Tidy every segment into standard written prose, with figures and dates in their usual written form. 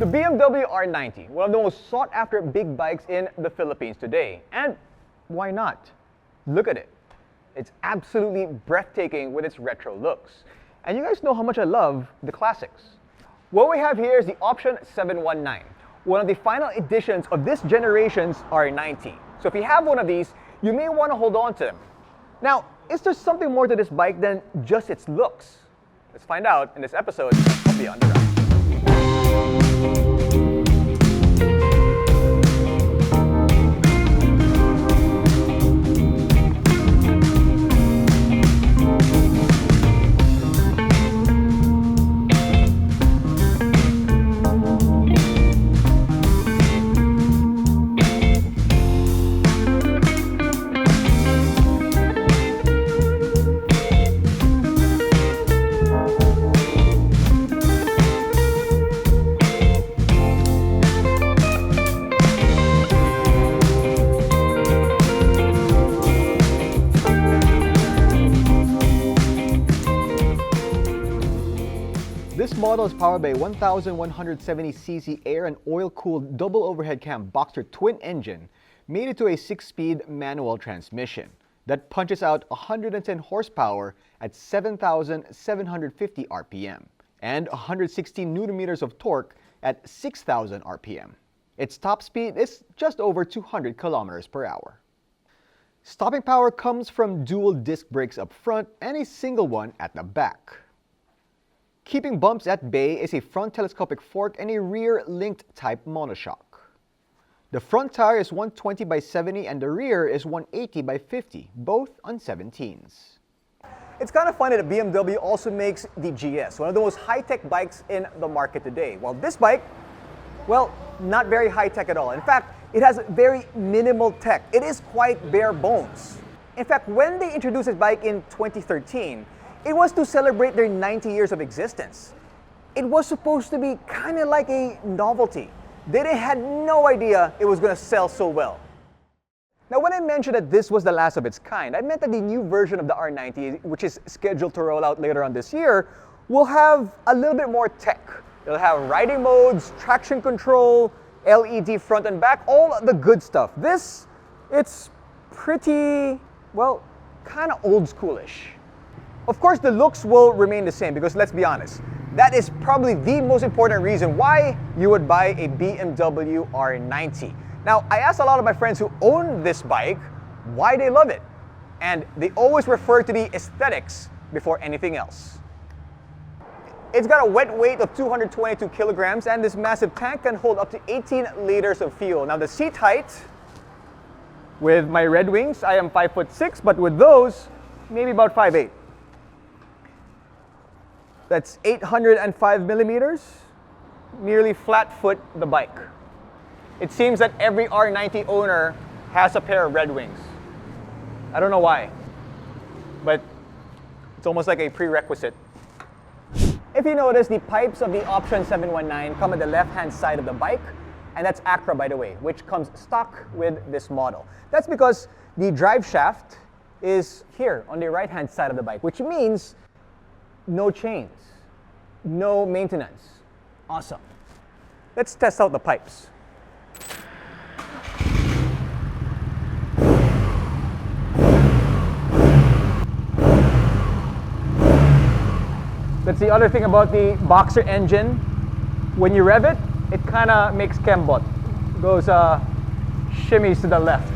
The BMW R90, one of the most sought-after big bikes in the Philippines today. And why not? Look at it. It's absolutely breathtaking with its retro looks. And you guys know how much I love the classics. What we have here is the Option 719, one of the final editions of this generation's R90. So if you have one of these, you may want to hold on to them. Now, is there something more to this bike than just its looks? Let's find out in this episode of Beyond the Ride. This model is powered by a 1,170cc air and oil-cooled double overhead cam boxer twin engine made into a 6-speed manual transmission that punches out 110 horsepower at 7,750 RPM and 116 Nm of torque at 6,000 RPM. Its top speed is just over 200 km per hour. Stopping power comes from dual disc brakes up front and a single one at the back. Keeping bumps at bay is a front telescopic fork and a rear linked type monoshock. The front tire is 120 by 70 and the rear is 180 by 50, both on 17s. It's kind of funny that BMW also makes the GS, one of the most high-tech bikes in the market today. While this bike, well, not very high-tech at all. In fact, it has very minimal tech. It is quite bare bones. In fact, when they introduced this bike in 2013, it was to celebrate their 90 years of existence. It was supposed to be kind of like a novelty. They had no idea it was going to sell so well. Now, when I mentioned that this was the last of its kind, I meant that the new version of the R90, which is scheduled to roll out later on this year, will have a little bit more tech. It'll have riding modes, traction control, LED front and back, all the good stuff. This, it's pretty, well, kind of old schoolish. Of course, the looks will remain the same because let's be honest, that is probably the most important reason why you would buy a BMW R90. Now, I asked a lot of my friends who own this bike why they love it, and they always refer to the aesthetics before anything else. It's got a wet weight of 222 kilograms and this massive tank can hold up to 18 liters of fuel. Now, the seat height, with my Red Wings, I am 5'6", but with those, maybe about 5'8". That's 805 millimeters, nearly flat foot the bike. It seems that every R90 owner has a pair of Red Wings. I don't know why, but it's almost like a prerequisite. If you notice, the pipes of the Option 719 come at the left-hand side of the bike, and that's accrued, by the way, which comes stock with this model. That's because the drive shaft is here on the right-hand side of the bike, which means no chains, no maintenance. Awesome. Let's test out the pipes. That's the other thing about the boxer engine. When you rev it, it kind of makes kembot. Goes shimmies to the left.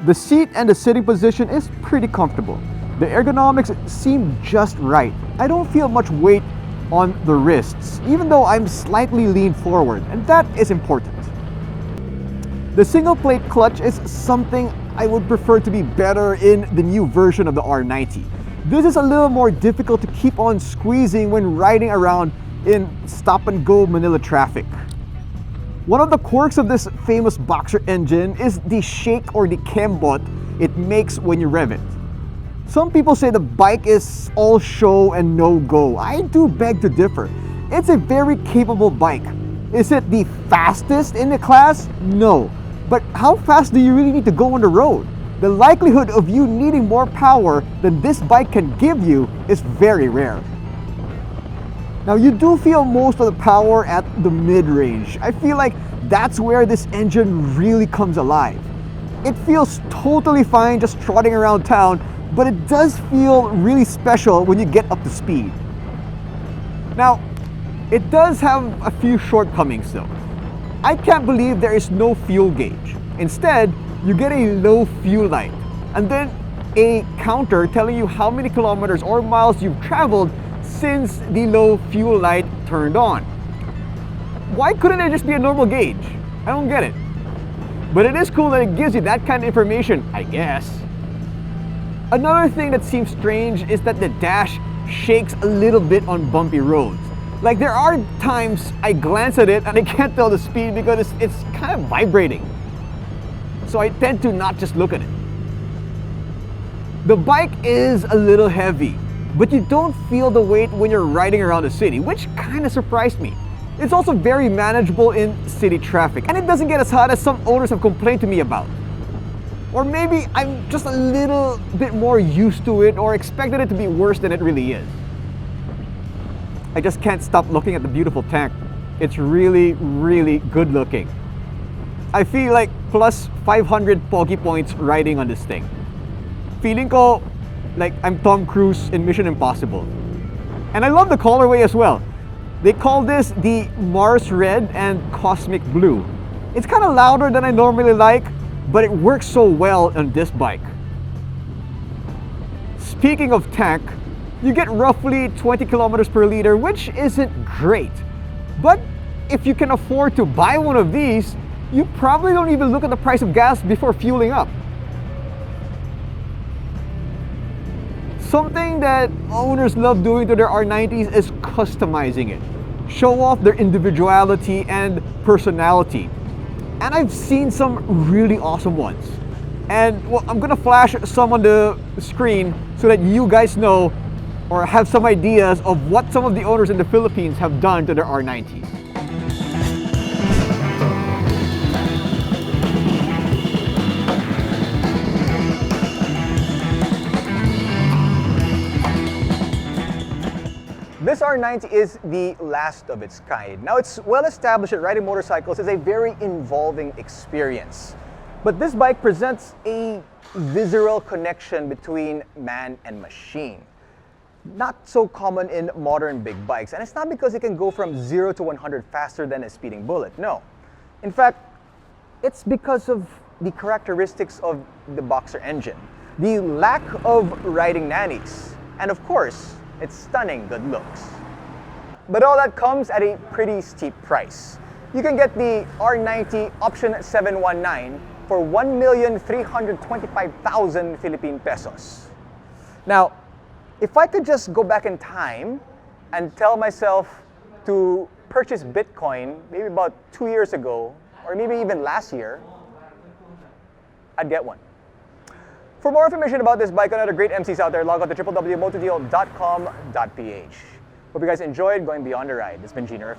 The seat and the sitting position is pretty comfortable. The ergonomics seem just right. I don't feel much weight on the wrists, even though I'm slightly leaned forward, and that is important. The single plate clutch is something I would prefer to be better in the new version of the R90. This is a little more difficult to keep on squeezing when riding around in stop-and-go Manila traffic. One of the quirks of this famous Boxer engine is the shake or the cambot it makes when you rev it. Some people say the bike is all show and no go. I do beg to differ. It's a very capable bike. Is it the fastest in the class? No. But how fast do you really need to go on the road? The likelihood of you needing more power than this bike can give you is very rare. Now you do feel most of the power at the mid-range. I feel like that's where this engine really comes alive. It feels totally fine just trotting around town, but it does feel really special when you get up to speed. Now, it does have a few shortcomings though. I can't believe there is no fuel gauge. Instead, you get a low fuel light and then a counter telling you how many kilometers or miles you've traveled since the low fuel light turned on. Why couldn't it just be a normal gauge? I don't get it. But it is cool that it gives you that kind of information, I guess. Another thing that seems strange is that the dash shakes a little bit on bumpy roads. Like there are times I glance at it and I can't tell the speed because it's kind of vibrating. So I tend to not just look at it. The bike is a little heavy, but you don't feel the weight when you're riding around the city, which kind of surprised me. It's also very manageable in city traffic, and it doesn't get as hot as some owners have complained to me about. Or maybe I'm just a little bit more used to it or expected it to be worse than it really is. I just can't stop looking at the beautiful tank. It's really, really good looking. I feel like plus 500 Pogi points riding on this thing. Feeling ko like I'm Tom Cruise in Mission Impossible. And I love the colorway as well. They call this the Mars Red and Cosmic Blue. It's kind of louder than I normally like, but it works so well on this bike. Speaking of tank, you get roughly 20 kilometers per liter, which isn't great. But if you can afford to buy one of these, you probably don't even look at the price of gas before fueling up. Something that owners love doing to their R90s is customizing it. Show off their individuality and personality. And I've seen some really awesome ones. And well, I'm gonna flash some on the screen so that you guys know or have some ideas of what some of the owners in the Philippines have done to their R90s. This R90 is the last of its kind. Now, it's well established that riding motorcycles is a very involving experience. But this bike presents a visceral connection between man and machine. Not so common in modern big bikes. And it's not because it can go from 0 to 100 faster than a speeding bullet. No. In fact, it's because of the characteristics of the Boxer engine, the lack of riding nannies, and of course, its stunning good looks. But all that comes at a pretty steep price. You can get the R90 option 719 for 1,325,000 Philippine pesos. Now, if I could just go back in time and tell myself to purchase Bitcoin maybe about 2 years ago, or maybe even last year, I'd get one. For more information about this bike and other great MCs out there, log on to www.motodeal.com.ph. Hope you guys enjoyed going beyond the ride. This has been Jinno.